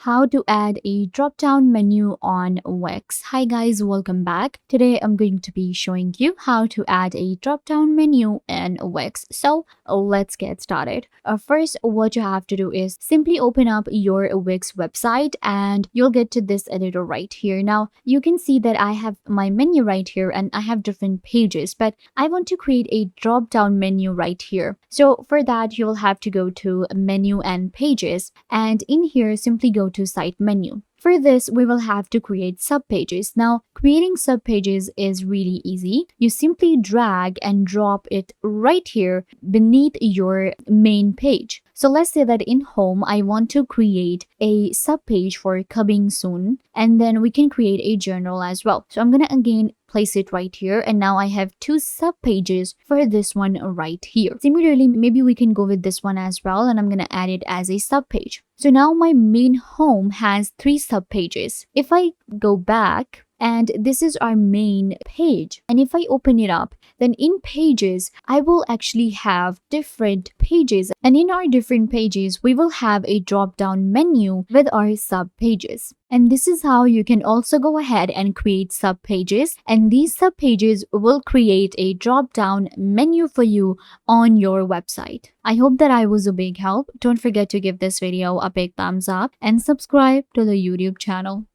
how to add a drop-down menu on Wix. Hi guys, welcome back. Today I'm going to be showing you how to add a drop-down menu in Wix. So let's get started. First, what you have to do is simply open up your Wix website and you'll get to this editor right here. Now you can see that I have my menu right here and I have different pages, but I want to create a drop-down menu right here. So for that, you'll have to go to menu and pages, and in here simply go to site menu. For this, we will have to create subpages. Now, creating subpages is really easy. You simply drag and drop it right here beneath your main page. So let's say that in home, I want to create a subpage for coming soon, and then we can create a journal as well. So I'm gonna again place it right here, and now I have two subpages for this one right here. Similarly, maybe we can go with this one as well, and I'm gonna add it as a subpage. So now my main home has three subpages. If I go back, and this is our main page, and if I open it up, then in pages I will actually have different pages, and in our different pages we will have a drop down menu with our sub pages. And this is how you can also go ahead and create sub pages, and these sub pages will create a drop down menu for you on your website. I hope that I was a big help. Don't forget to give this video a big thumbs up and subscribe to the YouTube channel.